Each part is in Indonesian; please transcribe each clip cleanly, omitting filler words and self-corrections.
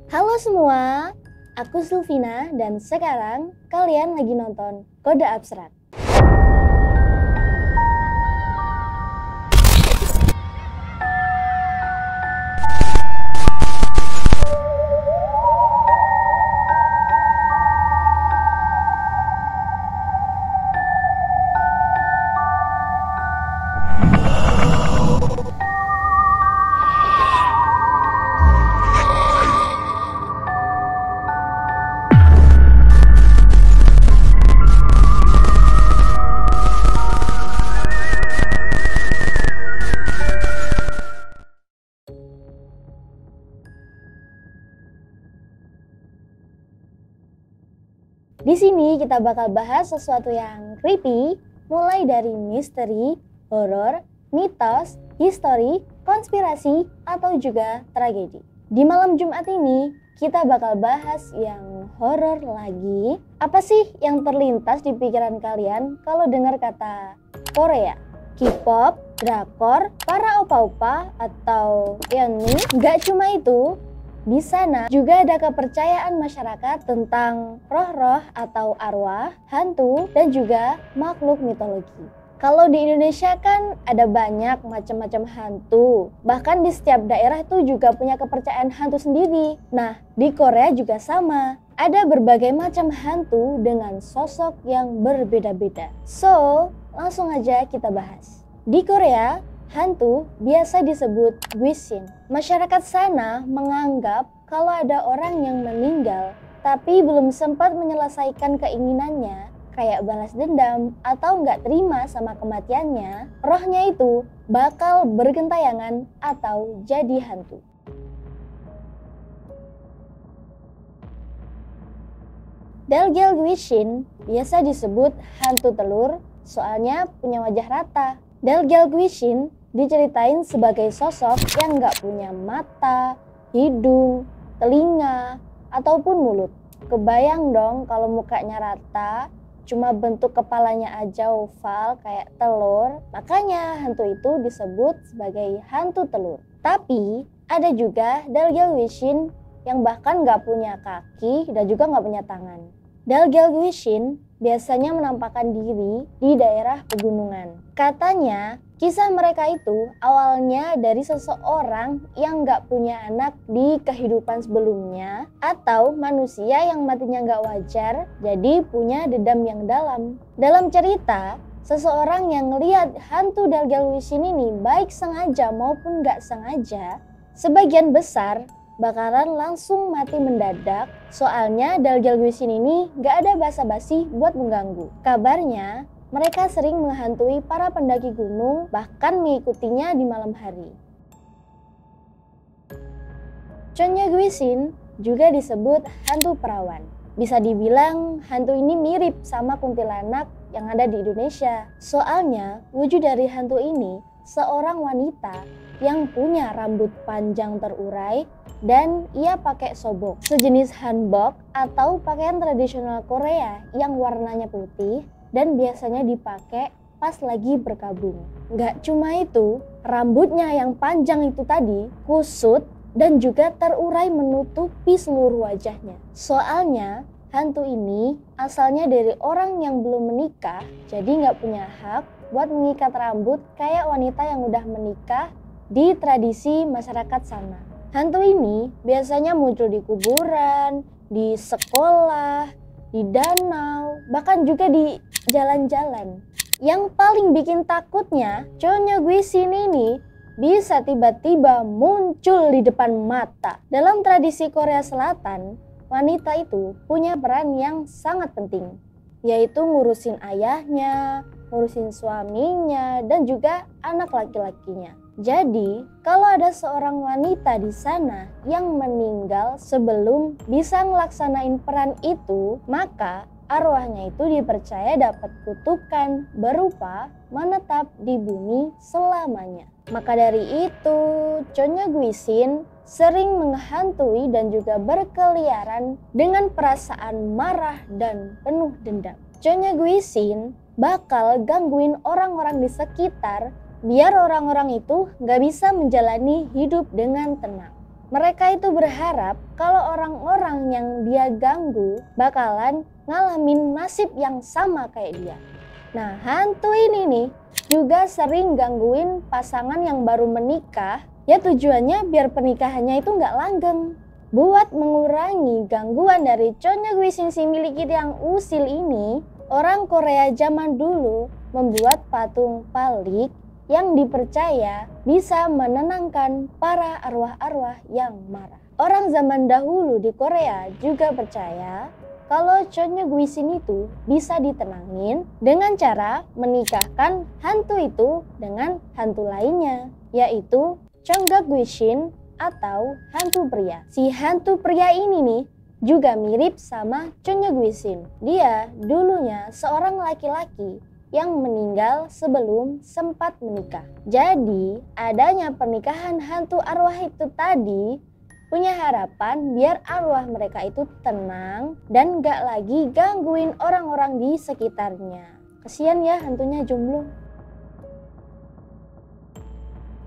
Halo semua, aku Sulvina dan sekarang kalian lagi nonton Kode Abstrak. Di sini kita bakal bahas sesuatu yang creepy, mulai dari misteri, horor, mitos, histori, konspirasi, atau juga tragedi. Di malam Jumat ini, kita bakal bahas yang horor lagi. Apa sih yang terlintas di pikiran kalian kalau dengar kata Korea? K-pop, drakor, para opa-opa, atau yeonmi? Gak cuma itu, di sana juga ada kepercayaan masyarakat tentang roh-roh atau arwah, hantu, dan juga makhluk mitologi. Kalau di Indonesia kan ada banyak macam-macam hantu. Bahkan di setiap daerah itu juga punya kepercayaan hantu sendiri. Nah, di Korea juga sama. Ada berbagai macam hantu dengan sosok yang berbeda-beda. So, langsung aja kita bahas. Di Korea, hantu biasa disebut gwishin. Masyarakat sana menganggap kalau ada orang yang meninggal tapi belum sempat menyelesaikan keinginannya, kayak balas dendam atau nggak terima sama kematiannya, rohnya itu bakal bergentayangan atau jadi hantu. Dalgel gwishin biasa disebut hantu telur soalnya punya wajah rata. Dalgel gwishin diceritain sebagai sosok yang nggak punya mata, hidung, telinga, ataupun mulut. Kebayang dong kalau mukanya rata, cuma bentuk kepalanya aja oval kayak telur, makanya hantu itu disebut sebagai hantu telur. Tapi ada juga Dalgel gwishin yang bahkan nggak punya kaki dan juga nggak punya tangan. Dalgel gwishin biasanya menampakkan diri di daerah pegunungan. Katanya, kisah mereka itu awalnya dari seseorang yang nggak punya anak di kehidupan sebelumnya atau manusia yang matinya nggak wajar, jadi punya dendam yang dalam. Dalam cerita, seseorang yang ngelihat hantu Dalgel gwishin ini baik sengaja maupun nggak sengaja, sebagian besar bakalan langsung mati mendadak, soalnya Dalgel gwishin ini gak ada basa-basi buat mengganggu. Kabarnya, mereka sering menghantui para pendaki gunung, bahkan mengikutinya di malam hari. Chonnya gwishin juga disebut hantu perawan. Bisa dibilang hantu ini mirip sama kuntilanak yang ada di Indonesia. Soalnya, wujud dari hantu ini seorang wanita yang punya rambut panjang terurai dan ia pakai sobok, sejenis hanbok atau pakaian tradisional Korea yang warnanya putih dan biasanya dipakai pas lagi berkabung. Gak cuma itu, rambutnya yang panjang itu tadi kusut dan juga terurai menutupi seluruh wajahnya. Soalnya hantu ini asalnya dari orang yang belum menikah, jadi gak punya hak buat mengikat rambut kayak wanita yang udah menikah di tradisi masyarakat sana. Hantu ini biasanya muncul di kuburan, di sekolah, di danau, bahkan juga di jalan-jalan. Yang paling bikin takutnya, Chonnya gwishin ini bisa tiba-tiba muncul di depan mata. Dalam tradisi Korea Selatan, wanita itu punya peran yang sangat penting, yaitu ngurusin ayahnya, ngurusin suaminya, dan juga anak laki-lakinya. Jadi, kalau ada seorang wanita di sana yang meninggal sebelum bisa ngelaksanain peran itu, maka arwahnya itu dipercaya dapat kutukan berupa menetap di bumi selamanya. Maka dari itu, Chonnya gwishin sering menghantui dan juga berkeliaran dengan perasaan marah dan penuh dendam. Chonnya gwishin bakal gangguin orang-orang di sekitar biar orang-orang itu gak bisa menjalani hidup dengan tenang. Mereka itu berharap kalau orang-orang yang dia ganggu bakalan ngalamin nasib yang sama kayak dia. Nah, hantu ini nih juga sering gangguin pasangan yang baru menikah. Ya tujuannya biar pernikahannya itu nggak langgeng. Buat mengurangi gangguan dari Chonyeogwisin si milik kita yang usil ini, orang Korea zaman dulu membuat patung palik yang dipercaya bisa menenangkan para arwah-arwah yang marah. Orang zaman dahulu di Korea juga percaya kalau Chonyeogwisin itu bisa ditenangin dengan cara menikahkan hantu itu dengan hantu lainnya, yaitu Chonggakgwisin atau hantu pria. Si hantu pria ini nih juga mirip sama Chonyeogwisin. Dia dulunya seorang laki-laki yang meninggal sebelum sempat menikah. Jadi adanya pernikahan hantu arwah itu tadi punya harapan biar arwah mereka itu tenang dan gak lagi gangguin orang-orang di sekitarnya. Kesian ya hantunya jomblo.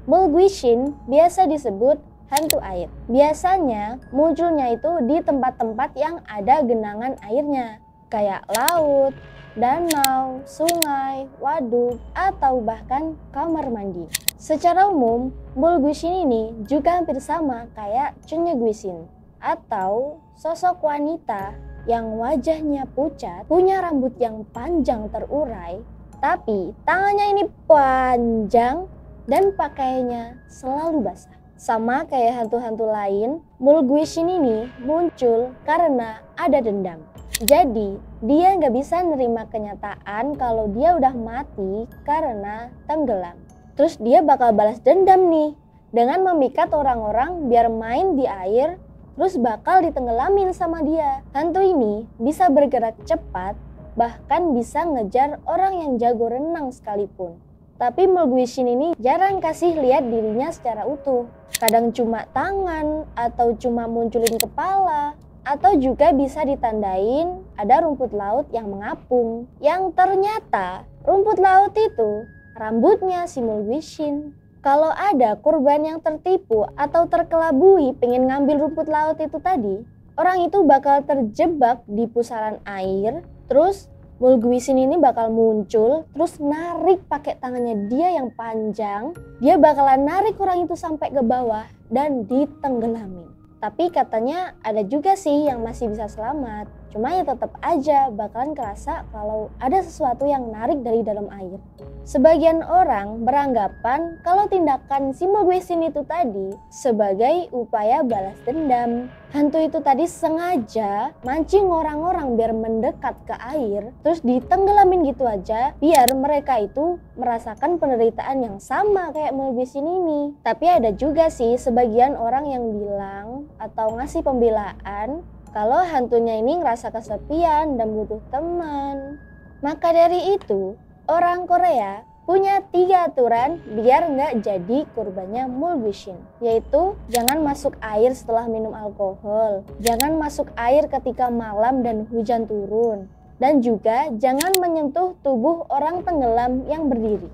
Mulgwishin biasa disebut hantu air. Biasanya munculnya itu di tempat-tempat yang ada genangan airnya, kayak laut, danau, sungai, waduk, atau bahkan kamar mandi. Secara umum, Mulgwishin ini juga hampir sama kayak Chonyeogwisin atau sosok wanita yang wajahnya pucat, punya rambut yang panjang terurai, tapi tangannya ini panjang dan pakaiannya selalu basah. Sama kayak hantu-hantu lain, Mulgwishin ini muncul karena ada dendam. Jadi dia nggak bisa nerima kenyataan kalau dia udah mati karena tenggelam. Terus dia bakal balas dendam nih dengan memikat orang-orang biar main di air, terus bakal ditenggelamin sama dia. Hantu ini bisa bergerak cepat, bahkan bisa ngejar orang yang jago renang sekalipun. Tapi Mulgwishin ini jarang kasih lihat dirinya secara utuh. Kadang cuma tangan atau cuma munculin kepala. Atau juga bisa ditandain ada rumput laut yang mengapung. Yang ternyata rumput laut itu rambutnya si Mulgwishin. Kalau ada korban yang tertipu atau terkelabui pengen ngambil rumput laut itu tadi, orang itu bakal terjebak di pusaran air, terus Mulgwishin ini bakal muncul, terus narik pakai tangannya dia yang panjang. Dia bakalan narik orang itu sampai ke bawah dan ditenggelamin. Tapi katanya ada juga sih yang masih bisa selamat. Cuma ya tetap aja bakalan kerasa kalau ada sesuatu yang narik dari dalam air. Sebagian orang beranggapan kalau tindakan si Mulgwishin itu tadi sebagai upaya balas dendam. Hantu itu tadi sengaja mancing orang-orang biar mendekat ke air, terus ditenggelamin gitu aja, biar mereka itu merasakan penderitaan yang sama kayak Mulgwishin ini. Tapi ada juga sih sebagian orang yang bilang atau ngasih pembelaan kalau hantunya ini ngerasa kesepian dan butuh teman. Maka dari itu, orang Korea punya 3 aturan biar nggak jadi korbannya Mulgwishin, yaitu jangan masuk air setelah minum alkohol, jangan masuk air ketika malam dan hujan turun, dan juga jangan menyentuh tubuh orang tenggelam yang berdiri.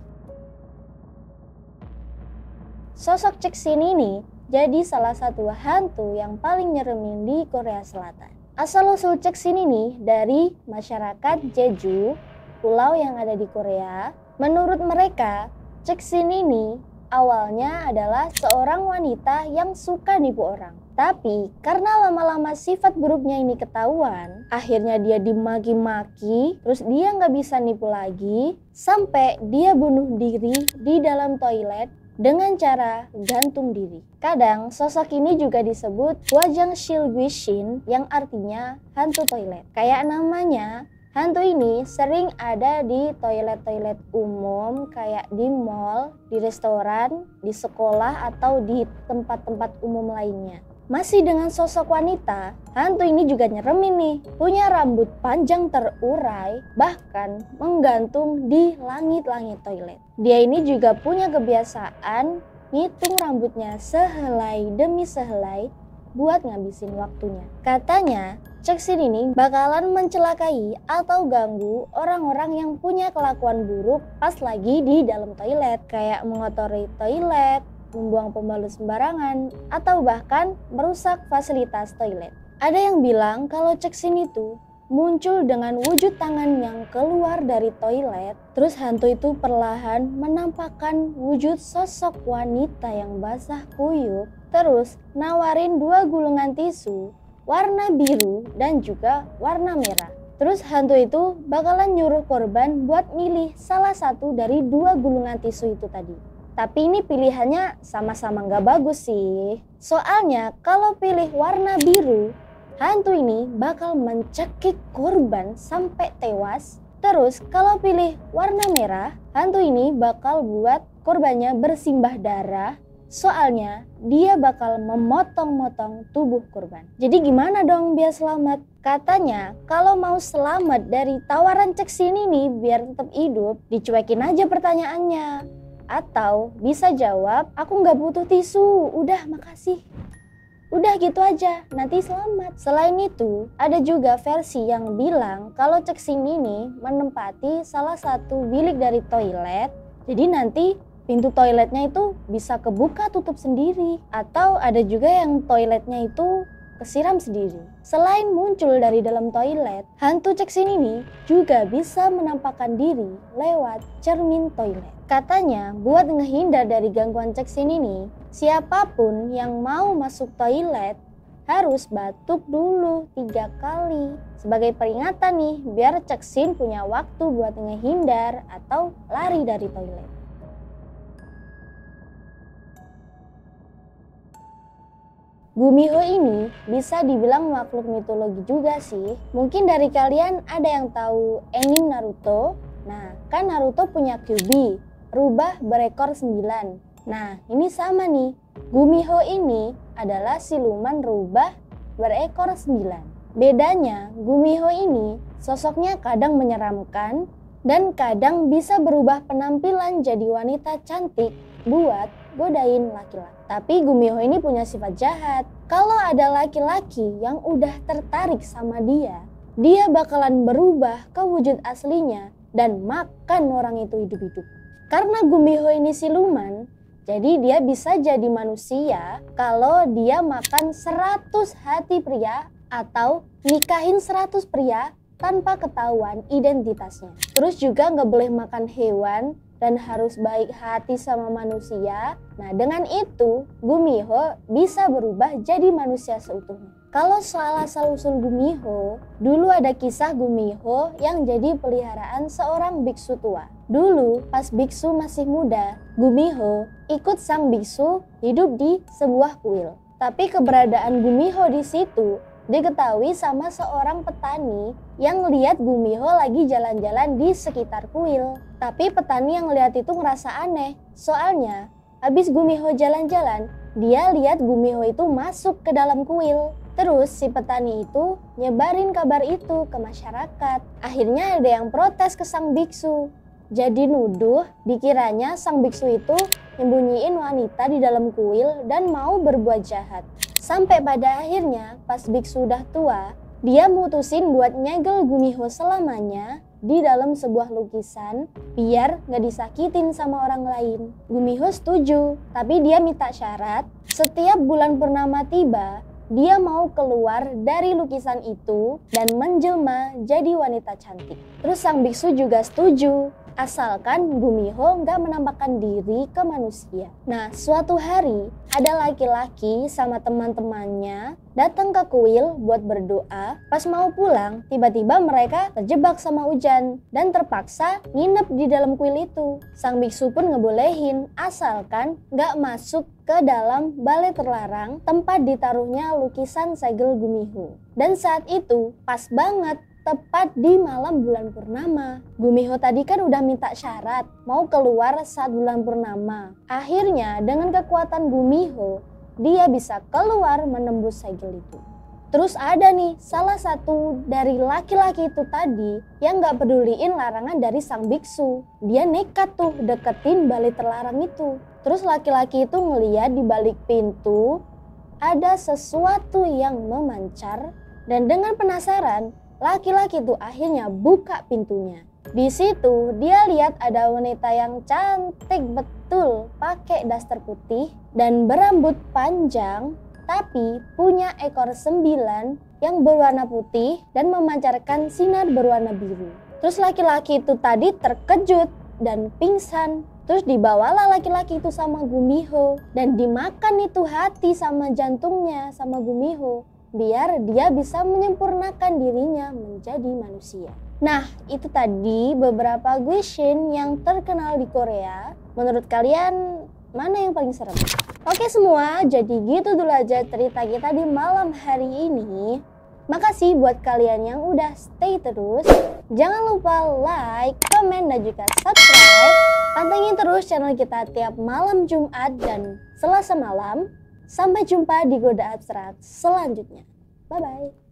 Sosok Cheksin ini jadi salah satu hantu yang paling nyeremin di Korea Selatan. Asal-usul Cheksin ini dari masyarakat Jeju, pulau yang ada di Korea. Menurut mereka, Cheksin ini awalnya adalah seorang wanita yang suka nipu orang. Tapi karena lama-lama sifat buruknya ini ketahuan, akhirnya dia dimaki-maki, terus dia nggak bisa nipu lagi, sampai dia bunuh diri di dalam toilet dengan cara gantung diri. Kadang sosok ini juga disebut Hwajeongsilgwishin yang artinya hantu toilet. Kayak namanya, hantu ini sering ada di toilet-toilet umum kayak di mall, di restoran, di sekolah, atau di tempat-tempat umum lainnya. Masih dengan sosok wanita, hantu ini juga nyeremin nih. Punya rambut panjang terurai, bahkan menggantung di langit-langit toilet. Dia ini juga punya kebiasaan ngitung rambutnya sehelai demi sehelai buat ngabisin waktunya. Katanya, Cheksin ini bakalan mencelakai atau ganggu orang-orang yang punya kelakuan buruk pas lagi di dalam toilet, kayak mengotori toilet, membuang pembalut sembarangan, atau bahkan merusak fasilitas toilet. Ada yang bilang kalau Ceksin itu muncul dengan wujud tangan yang keluar dari toilet, terus hantu itu perlahan menampakkan wujud sosok wanita yang basah kuyup, terus nawarin 2 gulungan tisu warna biru dan juga warna merah. Terus hantu itu bakalan nyuruh korban buat milih salah satu dari 2 gulungan tisu itu tadi. Tapi ini pilihannya sama-sama nggak bagus sih. Soalnya kalau pilih warna biru, hantu ini bakal mencekik korban sampai tewas. Terus kalau pilih warna merah, hantu ini bakal buat korbannya bersimbah darah. Soalnya dia bakal memotong-motong tubuh korban. Jadi gimana dong biar selamat? Katanya kalau mau selamat dari tawaran Ceksin ini biar tetap hidup, dicuekin aja pertanyaannya. Atau bisa jawab, aku nggak butuh tisu, udah makasih. Udah gitu aja, nanti selamat. Selain itu, ada juga versi yang bilang kalau Ceksin ini menempati salah satu bilik dari toilet. Jadi nanti pintu toiletnya itu bisa kebuka tutup sendiri. Atau ada juga yang toiletnya itu kesiram sendiri. Selain muncul dari dalam toilet, hantu Ceksin ini juga bisa menampakkan diri lewat cermin toilet. Katanya buat ngehindar dari gangguan Ceksin ini, siapapun yang mau masuk toilet harus batuk dulu 3 kali. Sebagai peringatan nih, biar Ceksin punya waktu buat ngehindar atau lari dari toilet. Gumiho ini bisa dibilang makhluk mitologi juga sih. Mungkin dari kalian ada yang tahu anime Naruto. Nah, kan Naruto punya Kyuubi, rubah berekor 9. Nah, ini sama nih. Gumiho ini adalah siluman rubah berekor 9. Bedanya, Gumiho ini sosoknya kadang menyeramkan dan kadang bisa berubah penampilan jadi wanita cantik buat godain laki-laki. Tapi Gumiho ini punya sifat jahat. Kalau ada laki-laki yang udah tertarik sama dia bakalan berubah ke wujud aslinya dan makan orang itu hidup-hidup. Karena Gumiho ini siluman, jadi dia bisa jadi manusia kalau dia makan 100 hati pria atau nikahin 100 pria tanpa ketahuan identitasnya. Terus juga nggak boleh makan hewan dan harus baik hati sama manusia. Nah, dengan itu Gumiho bisa berubah jadi manusia seutuhnya. Kalau soal asal-usul Gumiho, dulu ada kisah Gumiho yang jadi peliharaan seorang biksu tua. Dulu pas biksu masih muda, Gumiho ikut sang biksu hidup di sebuah kuil. Tapi keberadaan Gumiho di situ diketahui sama seorang petani yang lihat Gumiho lagi jalan-jalan di sekitar kuil. Tapi petani yang lihat itu ngerasa aneh. Soalnya habis Gumiho jalan-jalan, dia lihat Gumiho itu masuk ke dalam kuil. Terus si petani itu nyebarin kabar itu ke masyarakat. Akhirnya ada yang protes ke sang biksu. Jadi nuduh dikiranya sang biksu itu nyembunyiin wanita di dalam kuil dan mau berbuat jahat. Sampai pada akhirnya pas biksu udah tua, dia mutusin buat nyegel Gumiho selamanya di dalam sebuah lukisan biar gak disakitin sama orang lain. Gumiho setuju, tapi dia minta syarat setiap bulan purnama tiba, dia mau keluar dari lukisan itu dan menjelma jadi wanita cantik. Terus sang biksu juga setuju, asalkan Gumiho nggak menampakkan diri ke manusia. Nah, suatu hari ada laki-laki sama teman-temannya datang ke kuil buat berdoa. Pas mau pulang, tiba-tiba mereka terjebak sama hujan dan terpaksa nginep di dalam kuil itu. Sang biksu pun ngebolehin asalkan nggak masuk ke dalam balai terlarang tempat ditaruhnya lukisan segel Gumiho. Dan saat itu pas banget tepat di malam bulan purnama. Gumiho tadi kan udah minta syarat mau keluar saat bulan purnama. Akhirnya dengan kekuatan Gumiho, dia bisa keluar menembus segel itu. Terus ada nih salah satu dari laki-laki itu tadi yang gak peduliin larangan dari sang biksu. Dia nekat tuh deketin balai terlarang itu. Terus laki-laki itu ngeliat di balik pintu ada sesuatu yang memancar, dan dengan penasaran laki-laki itu akhirnya buka pintunya. Di situ dia lihat ada wanita yang cantik betul, pakai daster putih dan berambut panjang, tapi punya ekor 9 yang berwarna putih dan memancarkan sinar berwarna biru. Terus laki-laki itu tadi terkejut dan pingsan. Terus dibawalah laki-laki itu sama Gumiho dan dimakan itu hati sama jantungnya sama Gumiho biar dia bisa menyempurnakan dirinya menjadi manusia. Nah, itu tadi beberapa Guishin yang terkenal di Korea. Menurut kalian mana yang paling serem? Oke semua, jadi gitu dulu aja cerita kita di malam hari ini. Makasih buat kalian yang udah stay terus. Jangan lupa like, komen, dan juga subscribe. Pantengin terus channel kita tiap malam Jumat dan Selasa malam. Sampai jumpa di Goda Abstrak selanjutnya. Bye-bye.